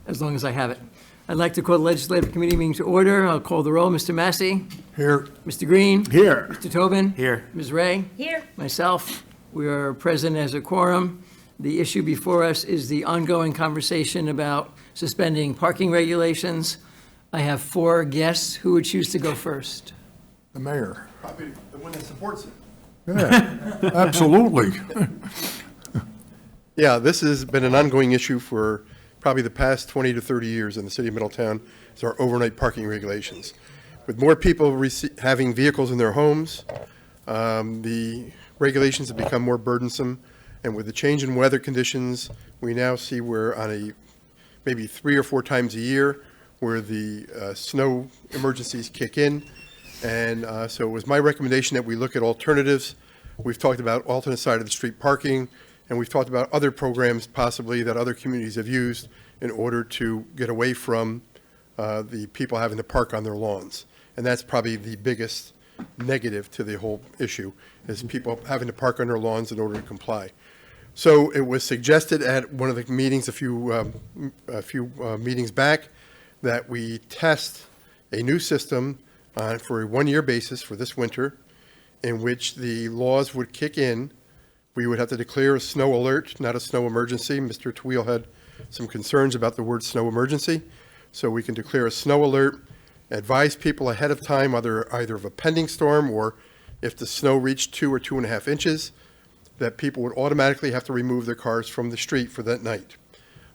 as long as I have it. I'd like to call the Legislative Committee meeting to order. I'll call the roll. Mr. Massey? Here. Mr. Green? Here. Mr. Tobin? Here. Ms. Ray? Here. Myself. We are present as a quorum. The issue before us is the ongoing conversation about suspending parking regulations. I have 4 guests. Who would choose to go first? The mayor. Probably the one that supports it. Yeah, absolutely. Yeah, this has been an ongoing issue for probably the past 20 to 30 years in the city of Middletown. It's our overnight parking regulations. With more people having vehicles in their homes, the regulations have become more burdensome. And with the change in weather conditions, we now see we're on maybe 3 or 4 times a year where the snow emergencies kick in. And so it was my recommendation that we look at alternatives. We've talked about alternate side of the street parking, and we've talked about other programs possibly that other communities have used in order to get away from the people having to park on their lawns. And that's probably the biggest negative to the whole issue, is people having to park on their lawns in order to comply. So it was suggested at one of the meetings a few meetings back that we test a new system for a 1-year basis for this winter, in which the laws would kick in. We would have to declare a snow alert, not a snow emergency. Mr. Tweel had some concerns about the word snow emergency. So we can declare a snow alert, advise people ahead of time, either of a pending storm or if the snow reached 2 or 2.5 inches, that people would automatically have to remove their cars from the street for that night.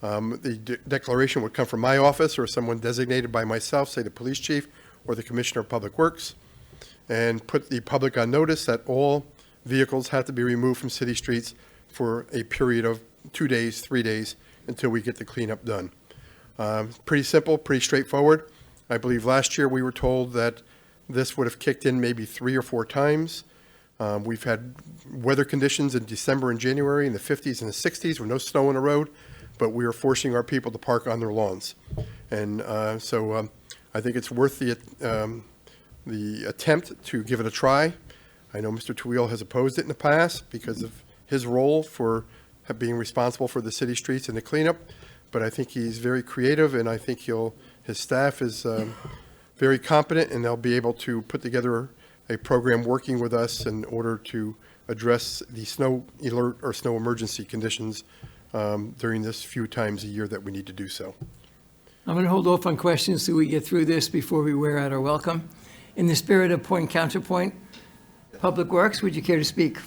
The declaration would come from my office or someone designated by myself, say the police chief or the Commissioner of Public Works, and put the public on notice that all vehicles have to be removed from city streets for a period of 2 days, 3 days, until we get the cleanup done. Pretty simple, pretty straightforward. I believe last year we were told that this would have kicked in maybe 3 or 4 times. We've had weather conditions in December and January in the 50s and the 60s with no snow on the road, but we are forcing our people to park on their lawns. And so I think it's worth the attempt to give it a try. I know Mr. Tweel has opposed it in the past because of his role for being responsible for the city streets and the cleanup, but I think he's very creative, and I think his staff is very competent, and they'll be able to put together a program working with us in order to address the snow alert or snow emergency conditions during this few times a year that we need to do so. I'm going to hold off on questions till we get through this before we wear out our welcome. In the spirit of point counterpoint, Public Works, would you care to speak?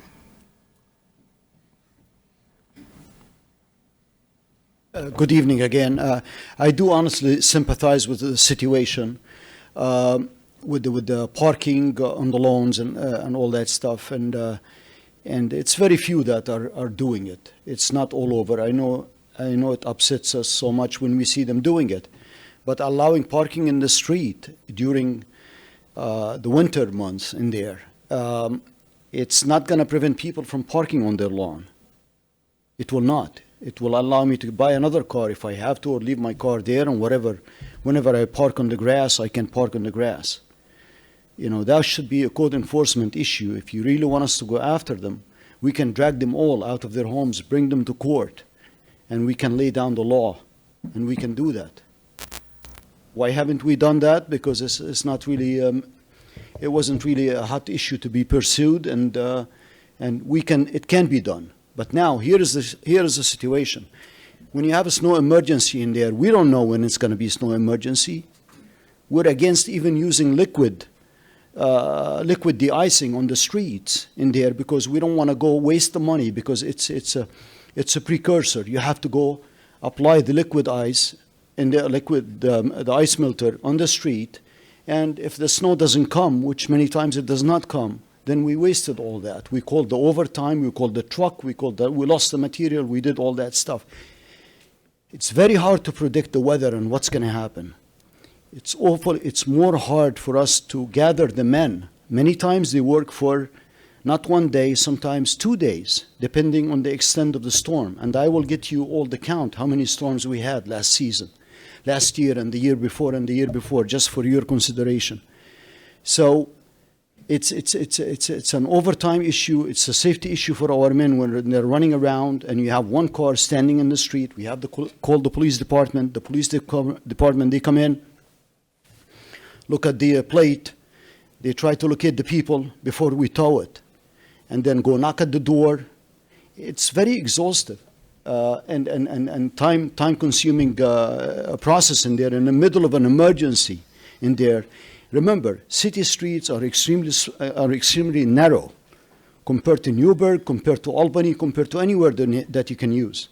Good evening again. I do honestly sympathize with the situation, with the parking on the lawns and all that stuff, and it's very few that are doing it. It's not all over. I know it upsets us so much when we see them doing it, but allowing parking in the street during the winter months in there, it's not going to prevent people from parking on their lawn. It will not. It will allow me to buy another car if I have to, or leave my car there, and whenever I park on the grass, I can park on the grass. You know, that should be a code enforcement issue. If you really want us to go after them, we can drag them all out of their homes, bring them to court, and we can lay down the law, and we can do that. Why haven't we done that? Because it's not really, it wasn't really a hot issue to be pursued, and it can be done. But now, here is the situation. When you have a snow emergency in there, we don't know when it's going to be a snow emergency. We're against even using liquid de-icing on the streets in there because we don't want to go waste the money, because it's a precursor. You have to go apply the liquid ice and the ice melter on the street, and if the snow doesn't come, which many times it does not come, then we wasted all that. We called the overtime, we called the truck, we lost the material, we did all that stuff. It's very hard to predict the weather and what's going to happen. It's awful. It's more hard for us to gather the men. Many times they work for not 1 day, sometimes 2 days, depending on the extent of the storm. And I will get you all the count, how many storms we had last season, last year and the year before, just for your consideration. So It's an overtime issue. It's a safety issue for our men when they're running around and you have one car standing in the street. We have to call the police department. The police department, they come in, look at the plate. They try to locate the people before we tow it, and then go knock at the door. It's very exhaustive and time-consuming process in there in the middle of an emergency in there. Remember, city streets are extremely narrow compared to Newburgh, compared to Albany, compared to anywhere that you can use.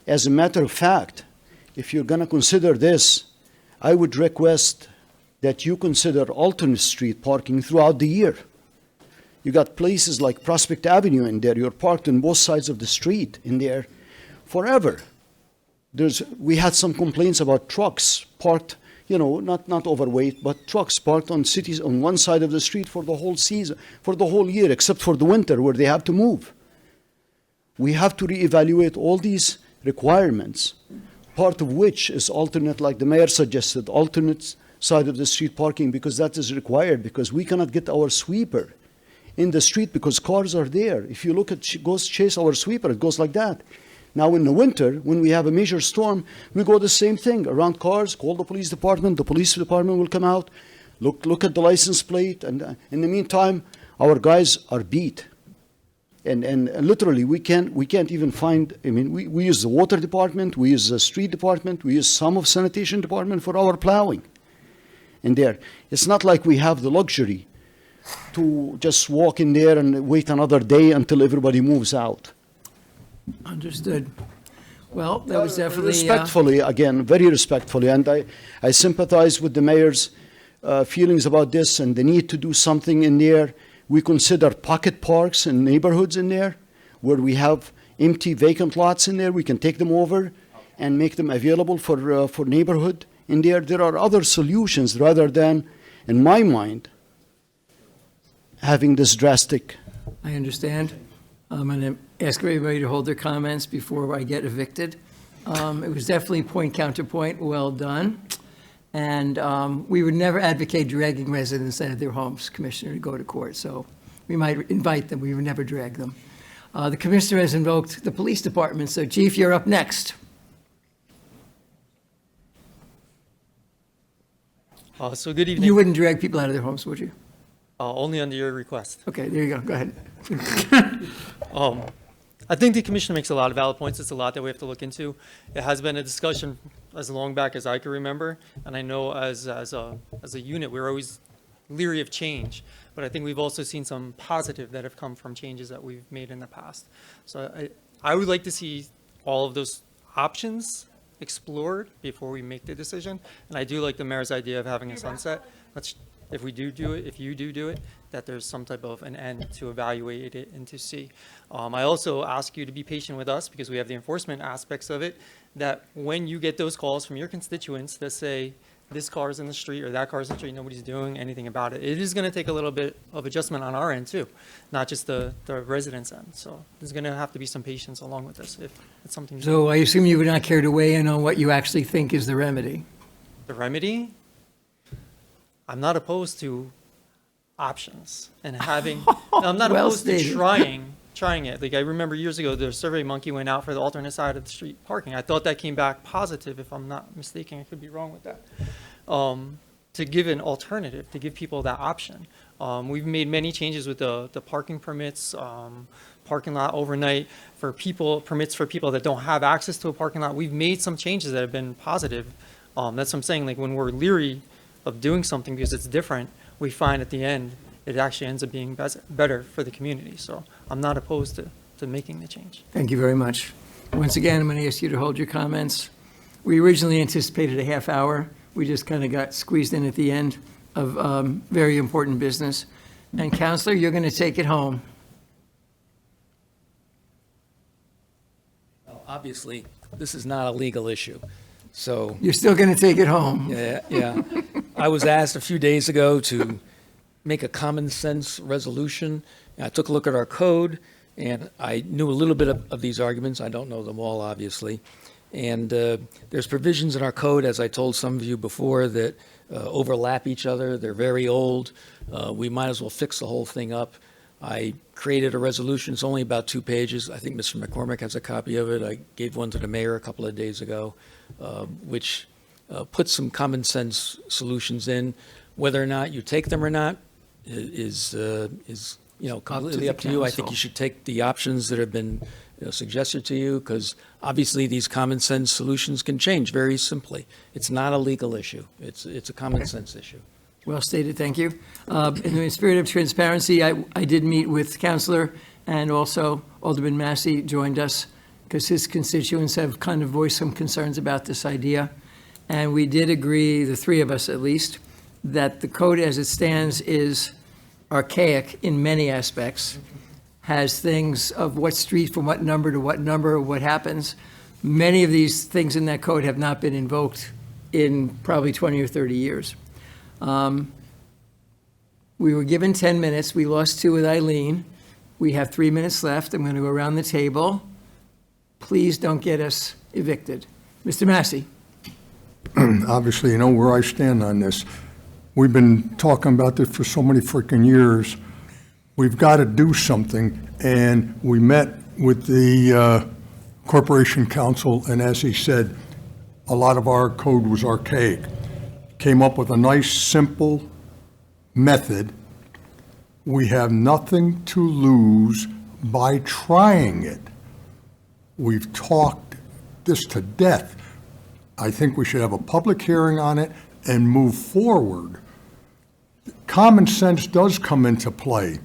As a matter of fact, if you're going to consider this, I would request that you consider alternate street parking throughout the year. You got places like Prospect Avenue in there. You're parked on both sides of the street in there forever. We had some complaints about trucks parked, not overweight, but trucks parked on cities on one side of the street for the whole season, for the whole year, except for the winter where they have to move. We have to reevaluate all these requirements, part of which is alternate, like the mayor suggested, alternate side of the street parking, because that is required, because we cannot get our sweeper in the street because cars are there. If you look at goes chase our sweeper, it goes like that. Now in the winter, when we have a major storm, we go the same thing, around cars, call the police department will come out, look at the license plate, and in the meantime, our guys are beat. And literally, we can't even find, we use the water department, we use the street department, we use some of sanitation department for our plowing in there. It's not like we have the luxury to just walk in there and wait another day until everybody moves out. Understood. Well, that was definitely... Respectfully, again, very respectfully, and I sympathize with the mayor's feelings about this and the need to do something in there. We consider pocket parks in neighborhoods in there where we have empty vacant lots in there. We can take them over and make them available for neighborhood in there. There are other solutions rather than, in my mind, having this drastic. I understand. I'm going to ask everybody to hold their comments before I get evicted. It was definitely point counterpoint, well done. And we would never advocate dragging residents out of their homes, Commissioner, to go to court. So we might invite them, we would never drag them. The Commissioner has invoked the police department, so Chief, you're up next. So good evening. You wouldn't drag people out of their homes, would you? Only under your request. Okay, there you go, go ahead. I think the commissioner makes a lot of valid points. It's a lot that we have to look into. It has been a discussion as long back as I can remember, and I know as a unit we're always leery of change. But I think we've also seen some positive that have come from changes that we've made in the past. So I would like to see all of those options explored before we make the decision. And I do like the mayor's idea of having a sunset. If you do it, that there's some type of an end to evaluate it and to see. I also ask you to be patient with us because we have the enforcement aspects of it, that when you get those calls from your constituents that say, this car is in the street or that car is in the street, nobody's doing anything about it, it is going to take a little bit of adjustment on our end too, not just the residents' end. So there's going to have to be some patience along with this if it's something. So I assume you would not care to weigh in on what you actually think is the remedy? The remedy? I'm not opposed to options and having, I'm not Well opposed stated. to trying it. Like I remember years ago, the Survey Monkey went out for the alternate side of the street parking. I thought that came back positive, if I'm not mistaken. I could be wrong with that. To give an alternative, to give people that option. We've made many changes with the parking permits, parking lot overnight for people, permits for people that don't have access to a parking lot. We've made some changes that have been positive. That's what I'm saying. Like when we're leery of doing something because it's different, we find at the end it actually ends up being better for the community. So I'm not opposed to making the change. Thank you very much. Once again, I'm going to ask you to hold your comments. We originally anticipated a half hour. We just kind of got squeezed in at the end of very important business. And Counselor, you're going to take it home. Well, obviously, this is not a legal issue, so. You're still going to take it home. Yeah. I was asked a few days ago to make a common sense resolution. I took a look at our code, and I knew a little bit of these arguments. I don't know them all, obviously. And there's provisions in our code, as I told some of you before, that overlap each other. They're very old. We might as well fix the whole thing up. I created a resolution. It's only about 2 pages. I think Mr. McCormick has a copy of it. I gave one to the mayor a couple of days ago, which puts some common sense solutions in. Whether or not you take them or not is completely up to you. I think council. you should take the options that have been suggested to you, because obviously these common sense solutions can change very simply. It's not a legal issue. It's a common sense issue. Well stated, thank you. In the spirit of transparency, I did meet with Counselor, and also Alderman Massey joined us, because his constituents have kind of voiced some concerns about this idea. And we did agree, the three of us at least, that the code as it stands is archaic in many aspects, has things of what street from what number to what number, what happens. Many of these things in that code have not been invoked in probably 20 or 30 years. We were given 10 minutes. We lost 2 with Eileen. We have 3 minutes left. I'm going to go around the table. Please don't get us evicted. Mr. Massey. Obviously, you know where I stand on this. We've been talking about this for so many freaking years. We've got to do something, and we met with the Corporation Council, and as he said, a lot of our code was archaic. Came up with a nice, simple method. We have nothing to lose by trying it. We've talked this to death. I think we should have a public hearing on it and move forward. Common sense does come into play,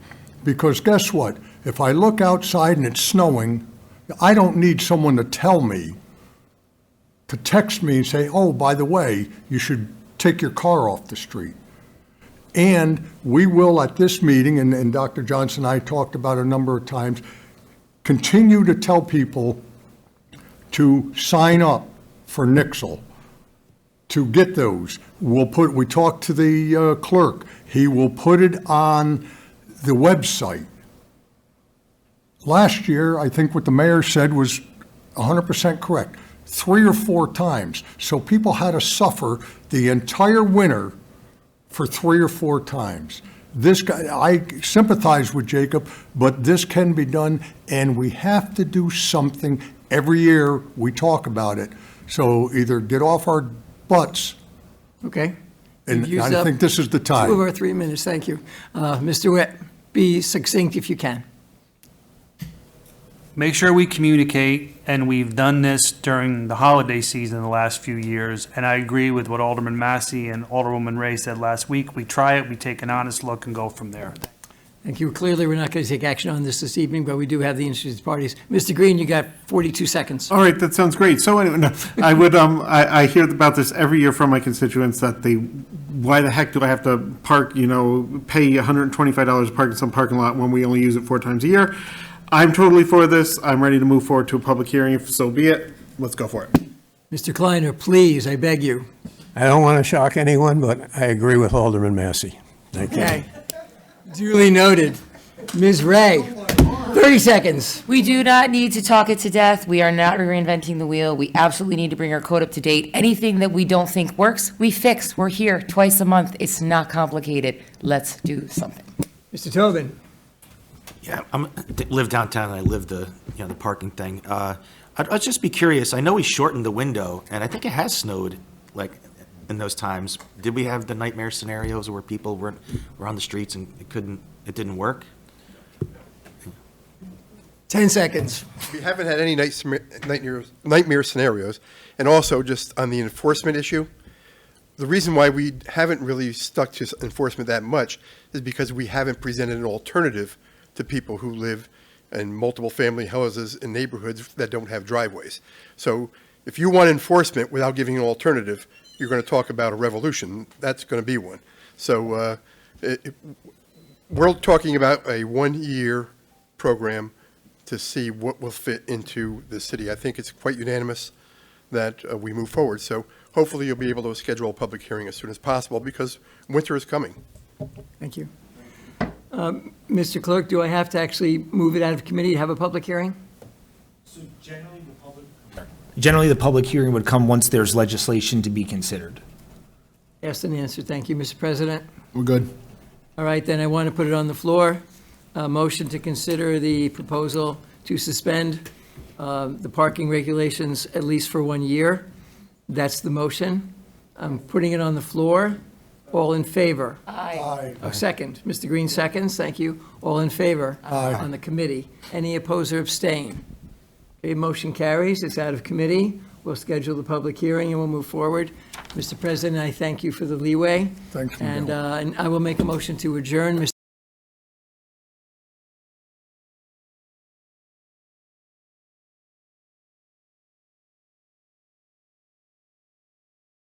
because guess what? If I look outside and it's snowing, I don't need someone to tell me, to text me and say, oh, by the way, you should take your car off the street. And we will, at this meeting, and Dr. Johnson and I talked about it a number of times, continue to tell people to sign up for Nixle, to get those. We talked to the clerk. He will put it on the website. Last year, I think what the mayor said was 100% correct, 3 or 4 times. So people had to suffer the entire winter for 3 or 4 times. This guy, I sympathize with Jacob, but this can be done, and we have to do something. Every year, we talk about it. So either get off our butts, Okay. and You've used I up think this is the 2 of time. our 3 minutes, thank you. Mr. Witt, be succinct if you can. Make sure we communicate, and we've done this during the holiday season the last few years, and I agree with what Alderman Massey and Alderwoman Ray said last week. We try it, we take an honest look, and go from there. Thank you. Clearly, we're not going to take action on this evening, but we do have the interested parties. Mr. Green, you got 42 seconds. All right, that sounds great. So anyway, no, I would, I hear about this every year from my constituents that why the heck do I have to park, pay $125 to park in some parking lot when we only use it 4 times a year? I'm totally for this. I'm ready to move forward to a public hearing, if so be it. Let's go for it. Mr. Kleiner, please, I beg you. I don't want to shock anyone, but I agree with Alderman Massey. Thank you. Okay. Duly noted. Ms. Ray, 30 seconds. We do not need to talk it to death. We are not reinventing the wheel. We absolutely need to bring our code up to date. Anything that we don't think works, we fix. We're here twice a month. It's not complicated. Let's do something. Mr. Tobin. Yeah, I live downtown, and I live the parking thing. I'd just be curious. I know we shortened the window, and I think it has snowed, like, in those times. Did we have the nightmare scenarios where people were on the streets and it didn't work? 10 seconds. We haven't had any nightmare scenarios. And also, just on the enforcement issue, the reason why we haven't really stuck to enforcement that much is because we haven't presented an alternative to people who live in multiple family houses in neighborhoods that don't have driveways. So if you want enforcement without giving an alternative, you're going to talk about a revolution. That's going to be one. So we're talking about a 1-year program to see what will fit into the city. I think it's quite unanimous that we move forward. So hopefully you'll be able to schedule a public hearing as soon as possible, because winter is coming. Thank you. Mr. Clerk, do I have to actually move it out of committee to have a public hearing? So generally, the public hearing would come once there's legislation to be considered. Asked and answered. Thank you, Mr. President. We're good. All right, then I want to put it on the floor. A motion to consider the proposal to suspend the parking regulations at least for 1 year. That's the motion. I'm putting it on the floor. All in favor? Aye. A second. Mr. Green seconds. Thank you. All in favor? Aye. On the committee. Any oppose or abstain? Okay, motion carries. It's out of committee. We'll schedule the public hearing and we'll move forward. Mr. President, I thank you for the leeway. Thanks, And Miguel. and I will make a motion to adjourn. Mr.